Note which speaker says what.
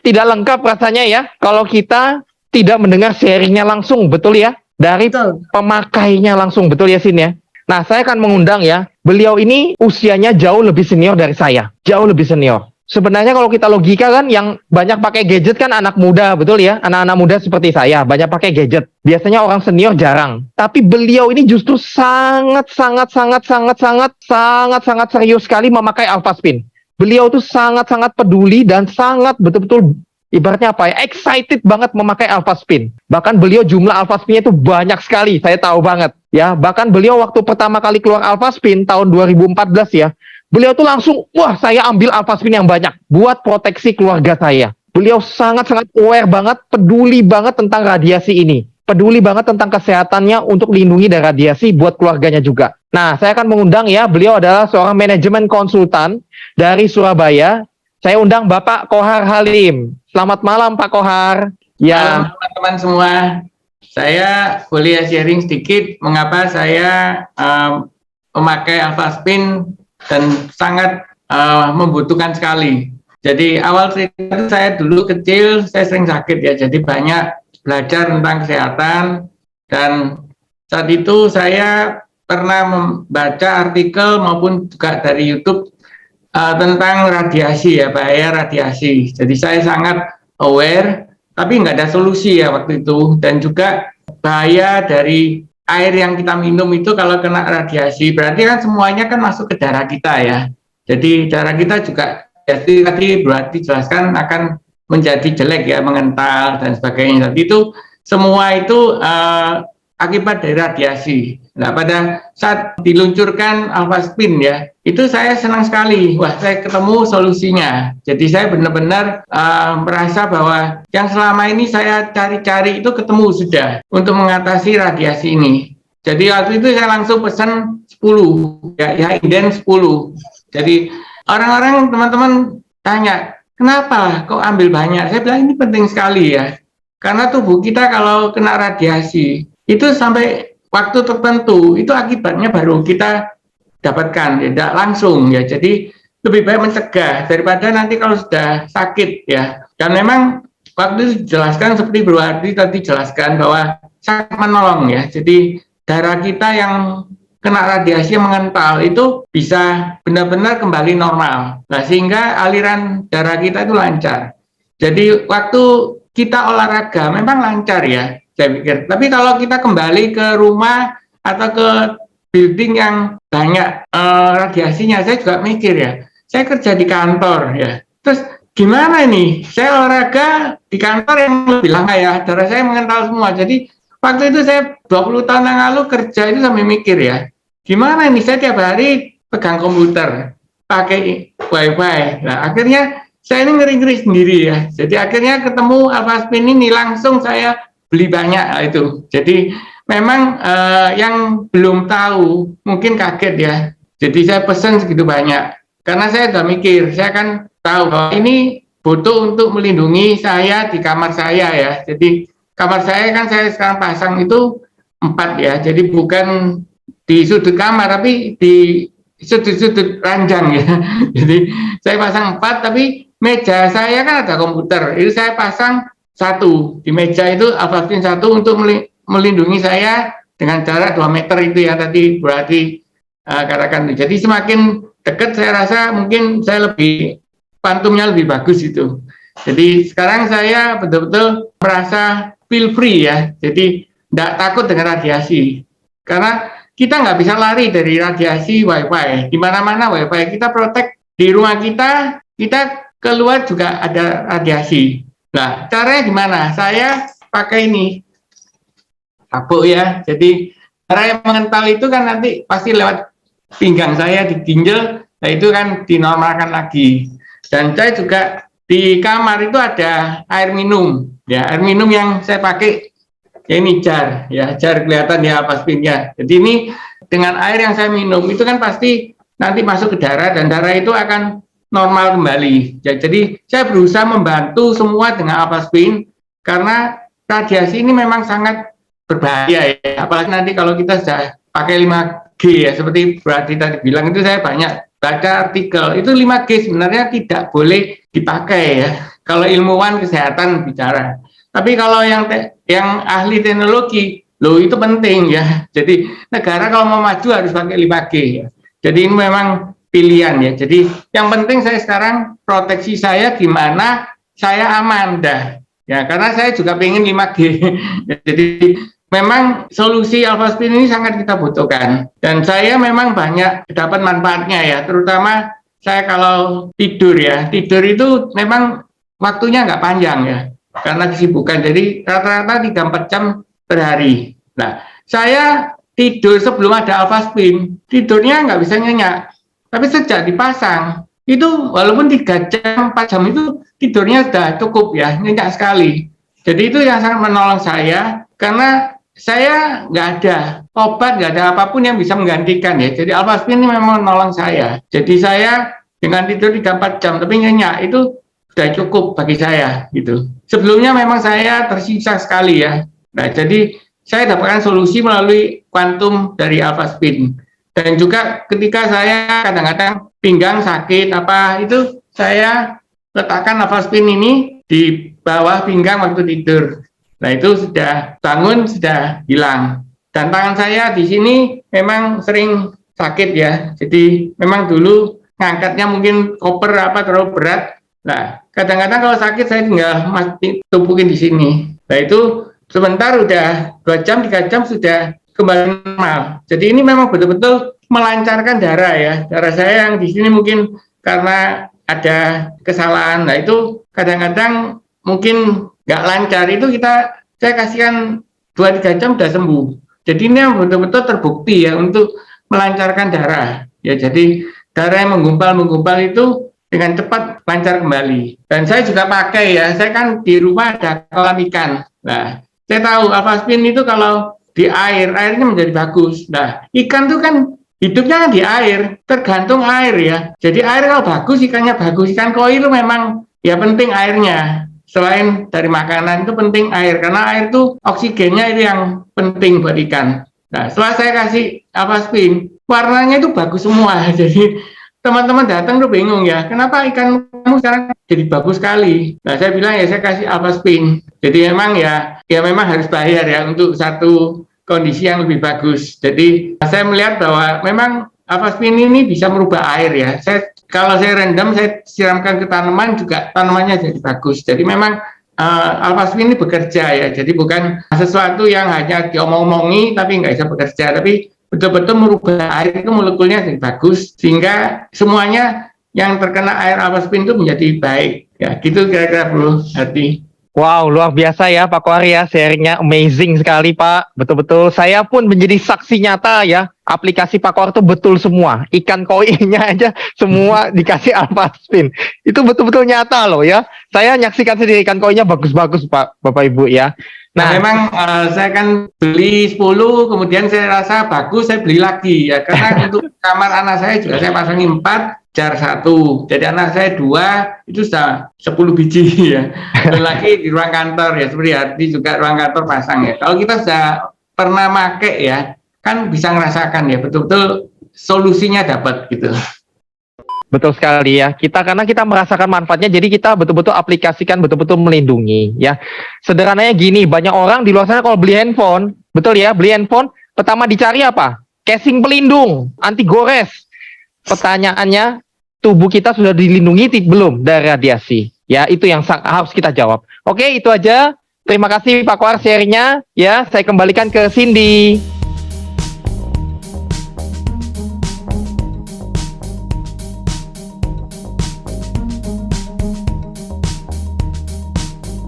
Speaker 1: tidak lengkap rasanya ya kalau kita tidak mendengar sharingnya langsung, betul ya? Dari
Speaker 2: Betul.
Speaker 1: pemakainya langsung, betul ya Sin ya? Nah, saya akan mengundang ya, beliau ini usianya jauh lebih senior dari saya, jauh lebih senior. Sebenarnya kalau kita logika kan yang banyak pakai gadget kan anak muda, betul ya? Anak-anak muda seperti saya, banyak pakai gadget. Biasanya orang senior jarang. Tapi beliau ini justru sangat serius sekali memakai Alpha Spin. Beliau tuh sangat-sangat peduli dan sangat betul-betul ibaratnya apa ya, excited banget memakai Alpha Spin. Bahkan beliau jumlah Alpha Spinnya itu banyak sekali, saya tahu banget ya. Bahkan beliau waktu pertama kali keluar Alpha Spin tahun 2014 ya, beliau tuh langsung, wah saya ambil Alpha Spin yang banyak buat proteksi keluarga saya. Beliau sangat-sangat aware banget, peduli banget tentang radiasi ini. Peduli banget tentang kesehatannya untuk lindungi dari radiasi buat keluarganya juga. Nah, saya akan mengundang ya, beliau adalah seorang manajemen konsultan dari Surabaya. Saya undang Bapak Kohar Halim. Selamat malam Pak Kohar.
Speaker 3: Ya, teman-teman semua. Saya boleh sharing sedikit mengapa saya memakai Alpha Spin dan sangat membutuhkan sekali. Jadi awal cerita saya dulu kecil, saya sering sakit ya, jadi banyak belajar tentang kesehatan dan saat itu saya pernah membaca artikel maupun juga dari YouTube tentang radiasi ya, bahaya radiasi. Jadi saya sangat aware, tapi nggak ada solusi ya waktu itu. Dan juga bahaya dari air yang kita minum itu kalau kena radiasi, berarti kan semuanya kan masuk ke darah kita ya. Jadi darah kita juga, jadi tadi berarti jelaskan akan menjadi jelek ya, mengental dan sebagainya. Jadi itu semua itu akibat dari radiasi. Nah, pada saat diluncurkan Alpha Spin ya, itu saya senang sekali. Wah, saya ketemu solusinya. Jadi saya benar-benar merasa bahwa yang selama ini saya cari-cari itu ketemu sudah untuk mengatasi radiasi ini. Jadi waktu itu saya langsung pesan 10, ya inden 10. Jadi orang-orang teman-teman tanya, kenapa kok ambil banyak? Saya bilang ini penting sekali ya. Karena tubuh kita kalau kena radiasi, itu sampai waktu tertentu, itu akibatnya baru kita dapatkan, tidak langsung ya. Jadi lebih baik mencegah daripada nanti kalau sudah sakit ya. Dan memang waktu itu dijelaskan seperti Bro Hadi tadi jelaskan bahwa sangat menolong ya. Jadi darah kita yang kena radiasi yang mengental itu bisa benar-benar kembali normal. Nah, sehingga aliran darah kita itu lancar. Jadi waktu kita olahraga memang lancar ya, saya pikir. Tapi kalau kita kembali ke rumah atau ke building yang banyak radiasinya, saya juga mikir ya. Saya kerja di kantor ya. Terus gimana ini? Saya olahraga di kantor yang lebih lama ya, darah saya mengental semua. Jadi waktu itu saya 20 tahun yang lalu kerja itu sampai mikir ya. Gimana ini? Saya tiap hari pegang komputer, pakai wifi. Nah, akhirnya saya ini ngeri-ngeri sendiri ya. Jadi akhirnya ketemu Alpha Spin ini langsung saya beli banyak itu. Jadi memang yang belum tahu mungkin kaget ya. Jadi saya pesan segitu banyak. Karena saya sudah mikir, saya kan tahu bahwa ini butuh untuk melindungi saya di kamar saya ya. Jadi kamar saya kan saya sekarang pasang itu 4 ya. Jadi bukan di sudut kamar tapi di sudut-sudut ranjang ya. Jadi saya pasang 4 tapi meja saya kan ada komputer. Itu saya pasang 1 di meja itu Alpha Spin 1 untuk melindungi saya dengan jarak 2 meter itu ya tadi berarti katakan. Jadi semakin dekat saya rasa mungkin saya lebih pantumnya lebih bagus itu. Jadi sekarang saya betul-betul merasa feel free ya. Jadi tidak takut dengan radiasi. Karena kita nggak bisa lari dari radiasi wifi. Di mana-mana wifi kita protect. Di rumah kita, kita keluar juga ada radiasi. Nah, caranya gimana? Saya pakai ini. Sabuk ya. Jadi cara yang mengental itu kan nanti pasti lewat pinggang saya di ginjal. Nah, itu kan dinormalkan lagi. Dan saya juga di kamar itu ada air minum. Ya, air minum yang saya pakai ya ini jar, ya jar kelihatan ya Alpha Spin-nya. Jadi ini dengan air yang saya minum itu kan pasti nanti masuk ke darah dan darah itu akan normal kembali. Ya, jadi saya berusaha membantu semua dengan Alpha Spin karena radiasi ini memang sangat berbahaya ya. Apalagi nanti kalau kita sudah pakai 5G ya seperti berarti tadi bilang itu saya banyak baca artikel itu 5G sebenarnya tidak boleh dipakai ya. kalau ilmuwan kesehatan bicara. Tapi kalau yang ahli teknologi, loh itu penting ya. Jadi negara kalau mau maju harus pakai 5G ya. Jadi ini memang pilihan ya. Jadi yang penting saya sekarang proteksi saya gimana saya aman dah. Ya karena saya juga pengen 5G. Jadi memang solusi Alpha Spin ini sangat kita butuhkan. Dan saya memang banyak dapat manfaatnya ya. Terutama saya kalau tidur ya. Tidur itu memang waktunya nggak panjang ya. Karena kesibukan. Jadi rata-rata 3-4 jam per hari. Nah, saya tidur sebelum ada Alpha Spin, tidurnya nggak bisa nyenyak. Tapi sejak dipasang, itu walaupun 3 jam, 4 jam itu tidurnya sudah cukup ya, nyenyak sekali. Jadi itu yang sangat menolong saya, karena saya nggak ada obat, nggak ada apapun yang bisa menggantikan ya. Jadi Alpha Spin ini memang menolong saya. Jadi saya dengan tidur 3-4 jam, tapi nyenyak, itu sudah cukup bagi saya gitu. Sebelumnya memang saya tersiksa sekali ya. Nah, jadi saya dapatkan solusi melalui kuantum dari Alpha Spin. Dan juga ketika saya kadang-kadang pinggang sakit apa itu saya letakkan Alpha Spin ini di bawah pinggang waktu tidur. Nah, itu sudah bangun sudah hilang. Dan tangan saya di sini memang sering sakit ya. Jadi memang dulu ngangkatnya mungkin koper apa terlalu berat. Nah, kadang-kadang kalau sakit saya tinggal tumpukin di sini. Nah, itu sebentar udah 2 jam, 3 jam sudah kembali normal. Jadi ini memang betul-betul melancarkan darah ya. Darah saya yang di sini mungkin karena ada kesalahan. Nah, itu kadang-kadang mungkin nggak lancar. Itu saya kasihkan 2-3 jam sudah sembuh. Jadi ini betul-betul terbukti ya untuk melancarkan darah. Ya, jadi darah yang menggumpal itu dengan cepat lancar kembali. Dan saya juga pakai ya, saya kan di rumah ada kolam ikan. Nah, saya tahu Alpha Spin itu kalau di airnya menjadi bagus. Nah, ikan itu kan hidupnya kan di air, tergantung air ya. Jadi air kalau bagus, ikannya bagus. Ikan koi itu memang ya penting airnya. Selain dari makanan itu penting air, karena air itu oksigennya itu yang penting buat ikan. Nah, setelah saya kasih Alpha Spin, warnanya itu bagus semua. Jadi teman-teman datang tuh bingung ya, kenapa ikan kamu sekarang jadi bagus sekali. Nah, saya bilang ya saya kasih Alpha Spin. Jadi memang ya memang harus bayar ya untuk satu kondisi yang lebih bagus. Jadi saya melihat bahwa memang Alpha Spin ini bisa merubah air ya. Kalau saya rendam, saya siramkan ke tanaman juga tanamannya jadi bagus. Jadi memang Alpha Spin ini bekerja ya. Jadi bukan sesuatu yang hanya diomong-omongi tapi nggak bisa bekerja. Tapi betul-betul merubah air itu molekulnya jadi bagus sehingga semuanya yang terkena air Alpha Spin itu menjadi baik ya. Gitu kira-kira Bro Hati.
Speaker 1: Wow, luar biasa ya Pak Kohar ya, sharingnya amazing sekali Pak. Betul-betul saya pun menjadi saksi nyata ya. Aplikasi Pak Kohar itu betul semua. Ikan koi-nya aja semua dikasih Alpha Spin. Itu betul-betul nyata loh ya. Saya nyaksikan sendiri ikan koi-nya bagus-bagus Pak, Bapak Ibu ya.
Speaker 3: Nah, memang saya kan beli 10, kemudian saya rasa bagus, saya beli lagi ya. Karena untuk kamar anak saya juga saya pasangi 4, jar 1. Jadi anak saya 2, itu sudah 10 biji ya. Dan lagi di ruang kantor ya, seperti Hati juga ruang kantor pasang ya. Kalau kita sudah pernah make ya, kan bisa ngerasakan ya, betul-betul solusinya dapat gitu.
Speaker 1: Betul sekali ya. Karena kita merasakan manfaatnya, jadi kita betul-betul aplikasikan, betul-betul melindungi ya. Sederhananya gini, banyak orang di luar sana kalau beli handphone, betul ya, beli handphone, pertama dicari apa? Casing pelindung, anti gores. Pertanyaannya, tubuh kita sudah dilindungi belum dari radiasi? Ya, itu yang harus kita jawab. Oke, itu aja. Terima kasih Pak Kohar sharingnya. Ya, saya kembalikan ke Cindy.